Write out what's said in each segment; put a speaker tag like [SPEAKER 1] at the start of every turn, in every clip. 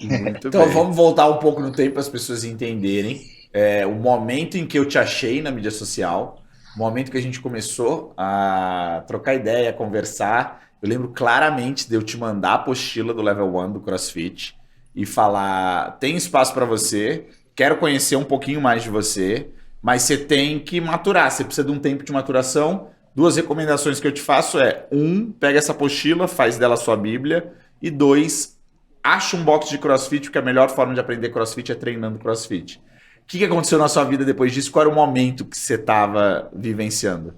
[SPEAKER 1] Muito
[SPEAKER 2] Então
[SPEAKER 1] bem.
[SPEAKER 2] vamos voltar um pouco no tempo para as pessoas entenderem o momento em que eu te achei na mídia social, o momento que a gente começou a trocar ideia, a conversar. Eu lembro claramente de eu te mandar a apostila do Level 1 do CrossFit e falar: tem espaço para você, quero conhecer um pouquinho mais de você, mas você tem que maturar, você precisa de um tempo de maturação. Duas recomendações que eu te faço é: um, pega essa apostila, faz dela sua Bíblia, e dois, acha um box de CrossFit, porque a melhor forma de aprender CrossFit é treinando CrossFit. O que aconteceu na sua vida depois disso? Qual era o momento que você estava vivenciando?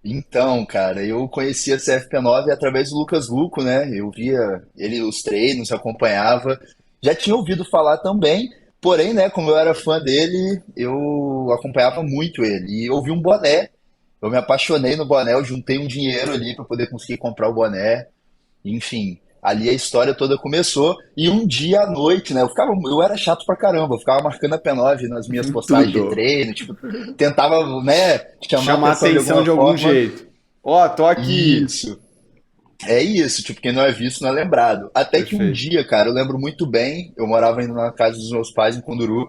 [SPEAKER 3] Então, cara, eu conheci a CFP9 através do Lucas Luco, né? Eu via ele os treinos, acompanhava. Já tinha ouvido falar também, porém, né, como eu era fã dele, eu acompanhava muito ele. E eu vi um boné, eu me apaixonei no boné, eu juntei um dinheiro ali para poder conseguir comprar o boné. Enfim, ali a história toda começou. E um dia à noite, né? Eu era chato pra caramba, eu ficava marcando a P9 nas minhas postagens de
[SPEAKER 2] Tudo.
[SPEAKER 3] treino, tipo, tentava, né, chamar a
[SPEAKER 1] Chamar
[SPEAKER 3] atenção de
[SPEAKER 1] atenção
[SPEAKER 3] alguma
[SPEAKER 1] de algum
[SPEAKER 3] forma.
[SPEAKER 1] jeito. Ó, tô aqui.
[SPEAKER 3] Isso. É isso, tipo, quem não é visto não é lembrado. Até que um
[SPEAKER 1] Perfeito.
[SPEAKER 3] dia, cara, eu lembro muito bem, eu morava ainda na casa dos meus pais em Conduru,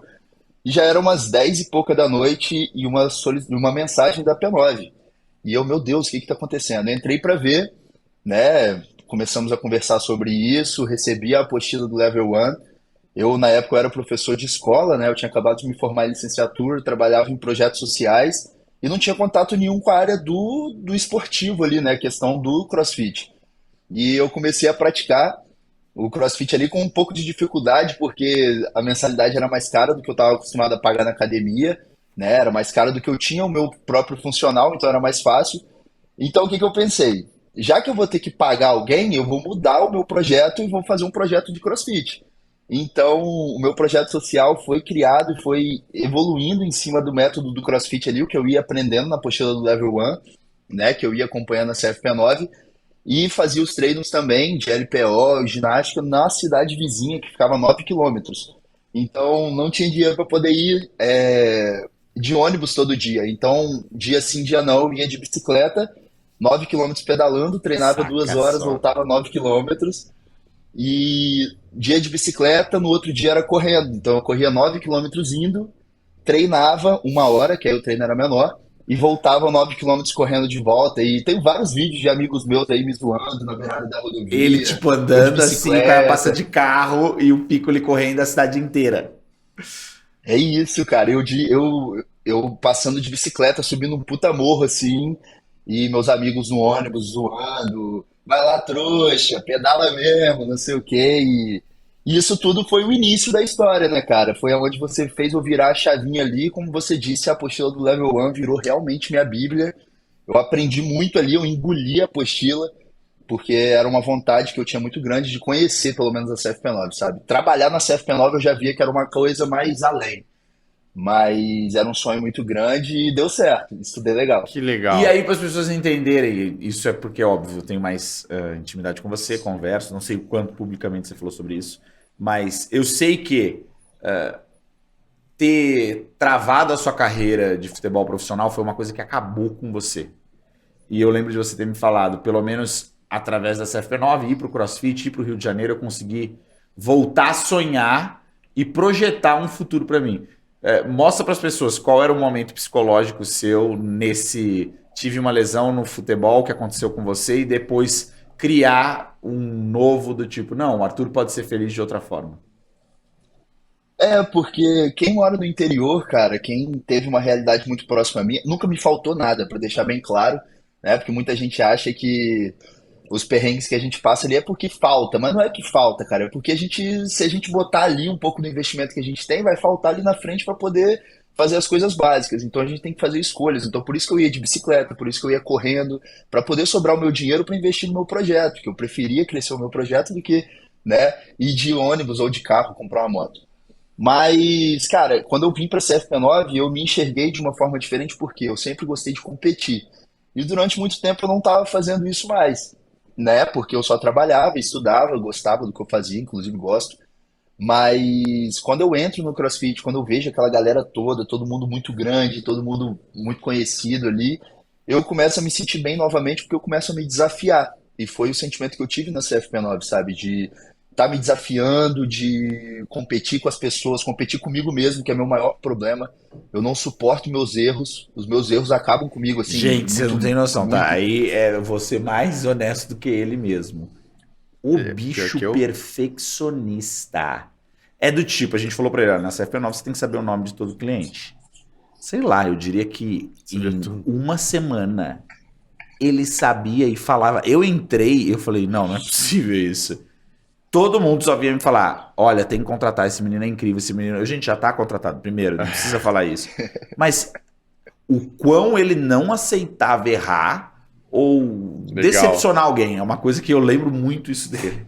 [SPEAKER 3] e já eram umas 10 e pouca da noite e uma mensagem da P9. E eu, meu Deus, o que que tá acontecendo? Eu entrei pra ver, né? Começamos a conversar sobre isso, recebi a apostila do Level 1. Eu, na época, eu era professor de escola, né? Eu tinha acabado de me formar em licenciatura, trabalhava em projetos sociais e não tinha contato nenhum com a área do esportivo ali, né? Questão do CrossFit. E eu comecei a praticar o CrossFit ali com um pouco de dificuldade, porque a mensalidade era mais cara do que eu estava acostumado a pagar na academia, né? Era mais cara do que eu tinha o meu próprio funcional, então era mais fácil. Então, o que que eu pensei? Já que eu vou ter que pagar alguém, eu vou mudar o meu projeto e vou fazer um projeto de CrossFit. Então, o meu projeto social foi criado e foi evoluindo em cima do método do CrossFit ali, o que eu ia aprendendo na apostila do Level 1, né, que eu ia acompanhando a CFP9, e fazia os treinos também de LPO, ginástica, na cidade vizinha, que ficava a 9 quilômetros. Então, não tinha dinheiro para poder ir de ônibus todo dia. Então, dia sim, dia não, eu ia de bicicleta, 9 quilômetros pedalando, treinava duas
[SPEAKER 2] Saca
[SPEAKER 3] horas,
[SPEAKER 2] só.
[SPEAKER 3] voltava 9 quilômetros. E dia de bicicleta, no outro dia era correndo. Então, eu corria 9 quilômetros indo, treinava uma hora, que aí o treino era menor, e voltava 9 quilômetros correndo de volta. E tem vários vídeos de amigos meus aí me zoando na beirada da
[SPEAKER 2] Ele,
[SPEAKER 3] rodovia,
[SPEAKER 2] tipo,
[SPEAKER 3] eu de
[SPEAKER 2] andando assim, o cara passa
[SPEAKER 3] bicicleta.
[SPEAKER 2] de carro e o Piccoli correndo a cidade inteira.
[SPEAKER 3] É isso, cara. Eu passando de bicicleta, subindo um puta morro assim, e meus amigos no ônibus zoando. Vai lá, trouxa, pedala mesmo, não sei o quê. E isso tudo foi o início da história, né, cara? Foi onde você fez eu virar a chavinha ali. Como você disse, a apostila do Level 1 virou realmente minha bíblia. Eu aprendi muito ali, eu engoli a apostila, porque era uma vontade que eu tinha muito grande de conhecer pelo menos a CFP9, sabe? Trabalhar na CFP9 eu já via que era uma coisa mais além, mas era um sonho muito grande e deu certo. Estudei legal.
[SPEAKER 1] Que
[SPEAKER 2] E aí,
[SPEAKER 1] legal.
[SPEAKER 2] para as pessoas entenderem, isso é porque, óbvio, eu tenho mais intimidade com você, converso, não sei o quanto publicamente você falou sobre isso, mas eu sei que ter travado a sua carreira de futebol profissional foi uma coisa que acabou com você. E eu lembro de você ter me falado, pelo menos através da CFP9, ir para o CrossFit, ir para o Rio de Janeiro, eu consegui voltar a sonhar e projetar um futuro para mim. Mostra para as pessoas qual era o momento psicológico seu nesse. Tive uma lesão no futebol que aconteceu com você e depois criar um novo do tipo, não, o Arthur pode ser feliz de outra forma.
[SPEAKER 3] É, porque quem mora no interior, cara, quem teve uma realidade muito próxima a mim, nunca me faltou nada, pra deixar bem claro, né? Porque muita gente acha que os perrengues que a gente passa ali é porque falta, mas não é que falta, cara, é porque se a gente botar ali um pouco do investimento que a gente tem, vai faltar ali na frente para poder fazer as coisas básicas. Então a gente tem que fazer escolhas. Então por isso que eu ia de bicicleta, por isso que eu ia correndo, para poder sobrar o meu dinheiro para investir no meu projeto, que eu preferia crescer o meu projeto do que, né, ir de ônibus ou de carro comprar uma moto. Mas, cara, quando eu vim para a CFP9, eu me enxerguei de uma forma diferente porque eu sempre gostei de competir. E durante muito tempo eu não estava fazendo isso mais, né? Porque eu só trabalhava, estudava, gostava do que eu fazia, inclusive gosto. Mas quando eu entro no CrossFit, quando eu vejo aquela galera toda, todo mundo muito grande, todo mundo muito conhecido ali, eu começo a me sentir bem novamente porque eu começo a me desafiar. E foi o sentimento que eu tive na CFP9, sabe? tá me desafiando, de competir com as pessoas, competir comigo mesmo, que é meu maior problema. Eu não suporto meus erros, os meus erros acabam comigo, assim,
[SPEAKER 2] Gente, você não tem noção, tá? Aí é você mais honesto do que ele mesmo. O
[SPEAKER 1] Pior
[SPEAKER 2] bicho
[SPEAKER 1] que eu.
[SPEAKER 2] perfeccionista. É do tipo, a gente falou pra ele, ó, na CFP9 você tem que saber o nome de todo cliente. Sei lá, eu diria que
[SPEAKER 1] Sabia
[SPEAKER 2] em
[SPEAKER 1] tudo.
[SPEAKER 2] uma semana ele sabia e falava. Eu entrei, eu falei, não, não é possível isso. Todo mundo só vinha me falar, olha, tem que contratar, esse menino é incrível, esse menino... A gente já tá contratado, primeiro, não precisa falar isso. Mas o quão ele não aceitava errar ou
[SPEAKER 1] Legal.
[SPEAKER 2] decepcionar alguém, é uma coisa que eu lembro muito isso dele.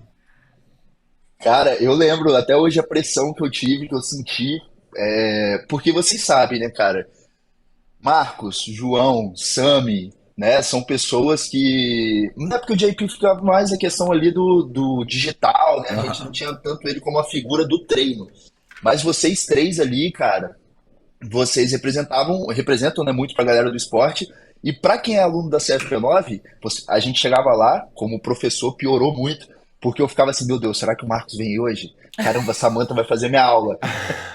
[SPEAKER 3] Cara, eu lembro até hoje a pressão que eu tive, que eu senti, porque vocês sabem, né, cara? Marcos, João, Sami, né? São pessoas que. Não é porque o JP fica mais a questão ali do digital, né? A gente não
[SPEAKER 2] Aham.
[SPEAKER 3] tinha tanto ele como a figura do treino. Mas vocês três ali, cara, vocês representam, né, muito pra galera do esporte. E pra quem é aluno da CFP9, a gente chegava lá, como professor, piorou muito, porque eu ficava assim, meu Deus, será que o Marcos vem hoje? Caramba, a Samantha vai fazer minha aula.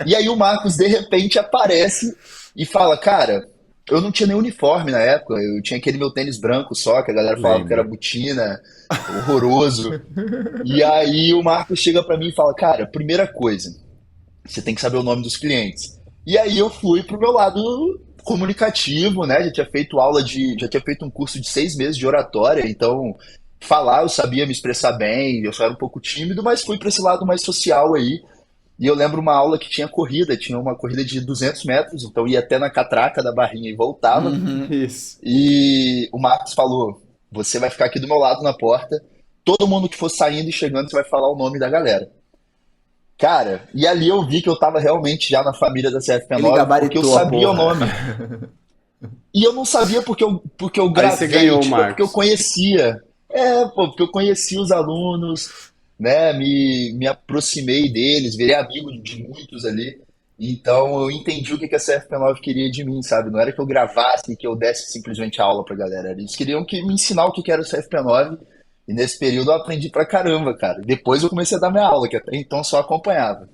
[SPEAKER 3] E aí o Marcos, de repente, aparece e fala, cara, eu não tinha nem uniforme na época, eu tinha aquele meu tênis branco só, que a galera falava que era
[SPEAKER 1] Lembro.
[SPEAKER 3] botina, horroroso. E aí o Marcos chega pra mim e fala, cara, primeira coisa, você tem que saber o nome dos clientes. E aí eu fui pro meu lado comunicativo, né? Já tinha feito um curso de 6 meses de oratória, então falar eu sabia me expressar bem, eu só era um pouco tímido, mas fui para esse lado mais social aí. E eu lembro uma aula que tinha corrida, tinha uma corrida de 200 metros, então ia até na catraca da barrinha e voltava.
[SPEAKER 2] Uhum.
[SPEAKER 1] Isso.
[SPEAKER 3] E o Marcos falou: você vai ficar aqui do meu lado na porta, todo mundo que for saindo e chegando, você vai falar o nome da galera. Cara, e ali eu vi que eu tava realmente já na família da
[SPEAKER 2] Ele
[SPEAKER 3] CFP9, porque eu
[SPEAKER 2] gabaritou a
[SPEAKER 3] sabia o
[SPEAKER 2] porra.
[SPEAKER 3] nome. E eu não sabia porque eu
[SPEAKER 1] Aí você
[SPEAKER 3] gravei,
[SPEAKER 1] ganhou o
[SPEAKER 3] tipo, é porque eu
[SPEAKER 1] Marcos.
[SPEAKER 3] conhecia. Pô, porque eu conhecia os alunos, né? Me aproximei deles, virei amigo de muitos ali. Então eu entendi o que que a CFP9 queria de mim, sabe? Não era que eu gravasse, que eu desse simplesmente aula pra galera. Eles queriam que me ensinar o que que era o CFP9. E nesse período eu aprendi pra caramba, cara. Depois eu comecei a dar minha aula, que até então só acompanhava.